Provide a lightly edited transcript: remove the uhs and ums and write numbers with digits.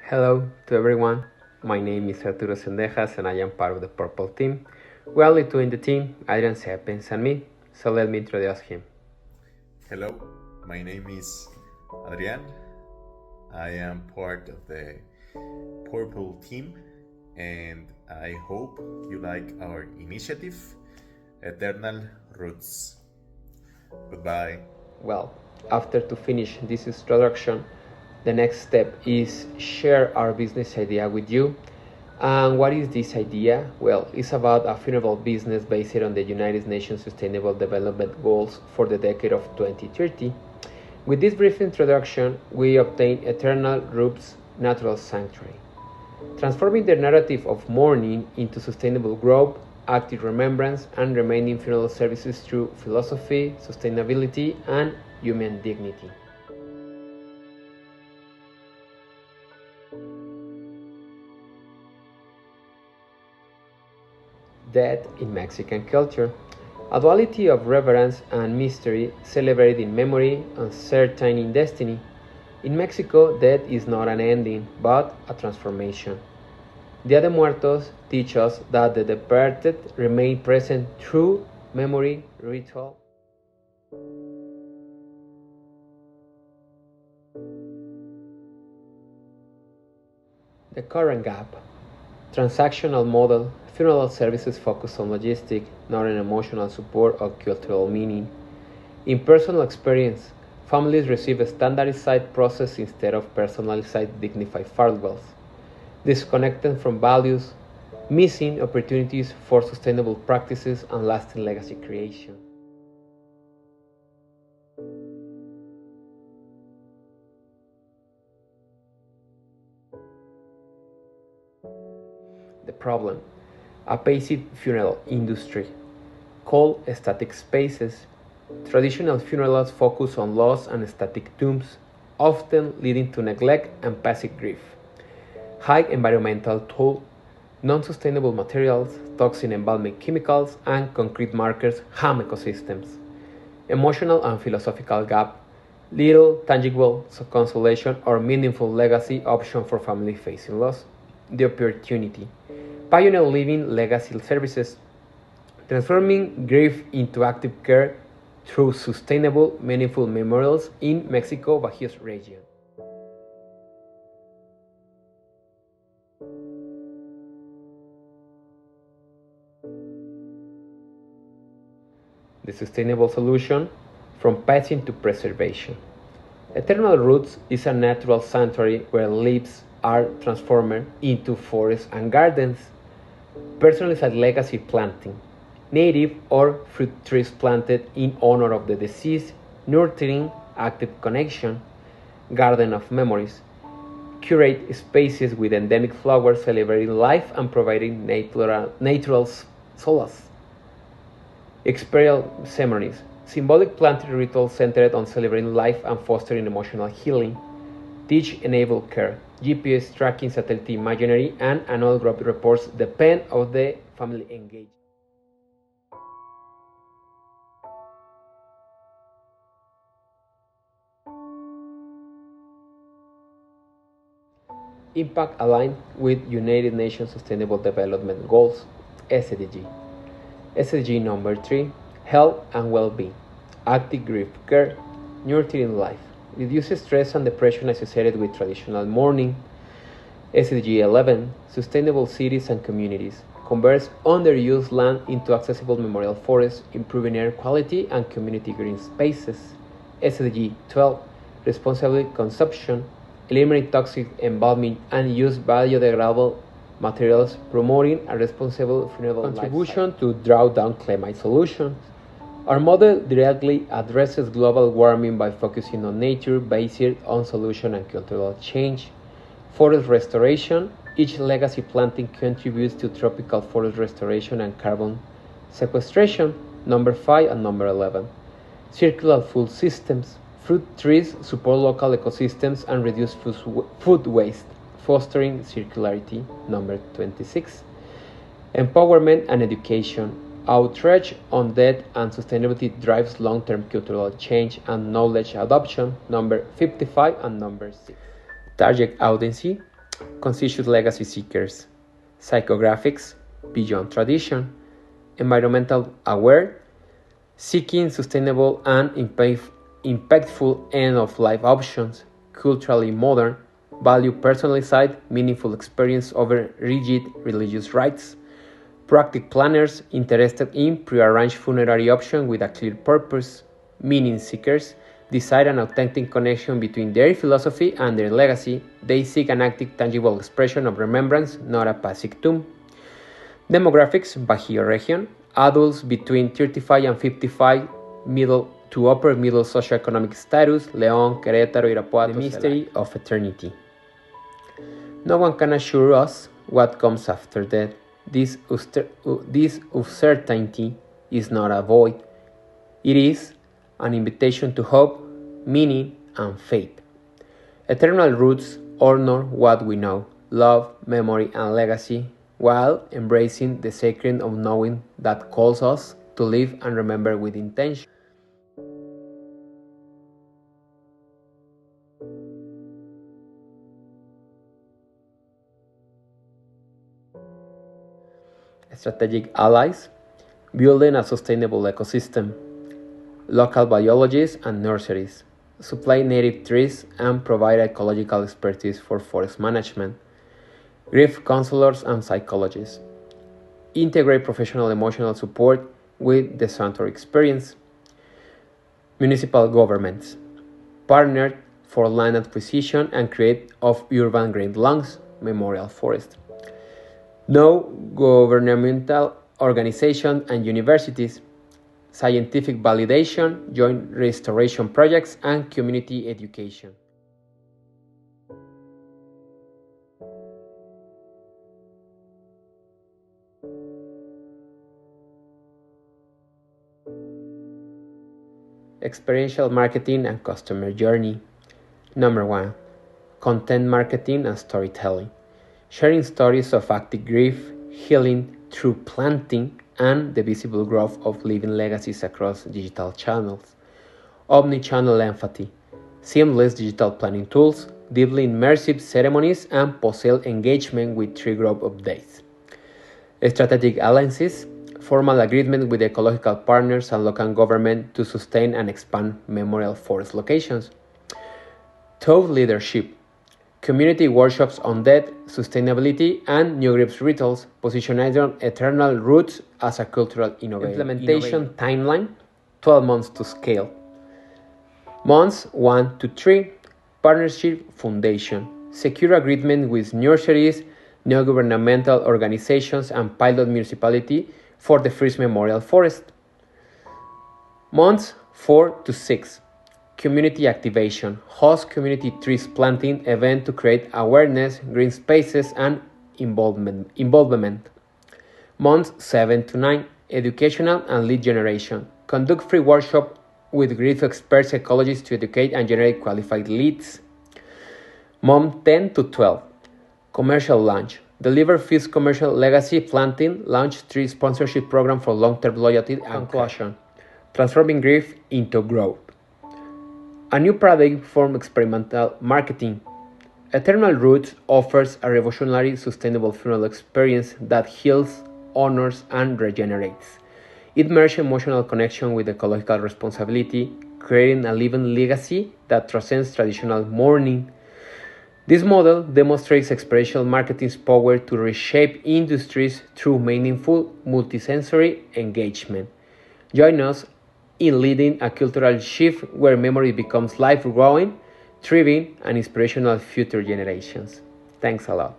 Hello to everyone. My name is Arturo Sendejas and I am part of the Purple team. Well, between the team, Adrian Sepens and me, so let me introduce him. Hello, my name is Adrian. I am part of the Purple team and I hope you like our initiative, Eternal Roots. Goodbye. Well, after to finish this introduction, the next step is share our business idea with you. And what is this idea? Well, it's about a funeral business based on the United Nations Sustainable Development Goals for the decade of 2030. With this brief introduction, we obtain Eternal Roots Natural Sanctuary, transforming the narrative of mourning into sustainable growth, active remembrance, and remaining funeral services through philosophy, sustainability, and human dignity. Death in Mexican culture. A duality of reverence and mystery celebrated in memory, uncertain in destiny. In Mexico, death is not an ending, but a transformation. Dia de Muertos teach us that the departed remain present through memory, ritual. The current gap. Transactional model, funeral services focus on logistic, not on emotional support or cultural meaning. In personal experience, families receive a standardized process instead of personalized, dignified farewells. Disconnected from values, missing opportunities for sustainable practices and lasting legacy creation. The problem: a passive funeral industry, called static spaces. Traditional funerals focus on loss and static tombs, often leading to neglect and passive grief. High environmental toll, non-sustainable materials, toxic embalming chemicals, and concrete markers harm ecosystems. Emotional and philosophical gap, little tangible consolation or meaningful legacy option for family facing loss. The opportunity. Pioneer living legacy services, transforming grief into active care through sustainable, meaningful memorials in Mexico Bajíos region. The sustainable solution from passing to preservation. Eternal Roots is a natural sanctuary where leaves are transformed into forests and gardens. Personalized legacy planting, native or fruit trees planted in honor of the deceased, nurturing active connection, garden of memories, curate spaces with endemic flowers celebrating life and providing natural solace. Experiential ceremonies, symbolic planting rituals centered on celebrating life and fostering emotional healing. Teach enable care, GPS tracking satellite imagery, and annual group reports depend on the family engagement. Impact aligned with United Nations Sustainable Development Goals, SDG. SDG number 3, health and well-being, active grief care, nurturing life, reduce stress and depression associated with traditional mourning. SDG 11, sustainable cities and communities, converts underused land into accessible memorial forests, improving air quality and community green spaces. SDG 12, responsible consumption, eliminate toxic embalming and use biodegradable materials, promoting a responsible funeral contribution lifestyle. To drawdown climate solutions. Our model directly addresses global warming by focusing on nature based on solution and cultural change. Forest restoration. Each legacy planting contributes to tropical forest restoration and carbon sequestration, number 5 and number 11. Circular food systems. Fruit trees support local ecosystems and reduce food waste, fostering circularity, number 26. Empowerment and education. Outreach on death and sustainability drives long-term cultural change and knowledge adoption, number 55 and number 6. Target audience. conscious legacy seekers, psychographics, beyond tradition, environmental aware, seeking sustainable and impactful end-of-life options, culturally modern, value personalized, meaningful experience over rigid religious rites, practic planners interested in prearranged funerary options with a clear purpose, meaning seekers desire an authentic connection between their philosophy and their legacy. They seek an active, tangible expression of remembrance, not a passive tomb. Demographics, Bajío region, adults between 35 and 55, middle to upper middle socioeconomic status, León, Querétaro, Irapuato, the mystery of eternity. No one can assure us what comes after death. This uncertainty is not a void. It is an invitation to hope, meaning, and faith. Eternal roots honor what we know, love, memory, and legacy, while embracing the sacred of knowing that calls us to live and remember with intention. Strategic allies, building a sustainable ecosystem, local biologists and nurseries, supply native trees and provide ecological expertise for forest management, grief counselors and psychologists, integrate professional emotional support with the sanctuary experience, municipal governments, partnered for land acquisition and create of urban green lungs, memorial forest. No governmental organizations and universities, scientific validation, joint restoration projects, and community education. Experiential marketing and customer journey. Number 1. Content marketing and storytelling. Sharing stories of active grief, healing through planting, and the visible growth of living legacies across digital channels. Omni-channel empathy, seamless digital planning tools, deeply immersive ceremonies, and post-sale engagement with tree growth updates. Strategic alliances, formal agreement with ecological partners and local government to sustain and expand memorial forest locations. Thought leadership, community workshops on death, sustainability, and new grief rituals, positioning eternal roots as a cultural innovation. Implementation timeline, 12 months to scale. Months 1 to 3, partnership foundation, secure agreement with nurseries, non-governmental organizations, and pilot municipality for the first memorial forest. Months 4 to 6, community activation, host community trees planting event to create awareness, green spaces, and involvement. Months 7 to 9, educational and lead generation, conduct free workshop with grief experts, ecologists to educate and generate qualified leads. Month 10 to 12, commercial launch, deliver first commercial legacy planting, launch tree sponsorship program for long-term loyalty and conclusion, transforming grief into growth. A new paradigm for experimental marketing. Eternal Roots offers a revolutionary sustainable funeral experience that heals, honors, and regenerates. It merges emotional connection with ecological responsibility, creating a living legacy that transcends traditional mourning. This model demonstrates experiential marketing's power to reshape industries through meaningful multisensory engagement. Join us in leading a cultural shift where memory becomes life-growing, thriving, and inspirational future generations. Thanks a lot.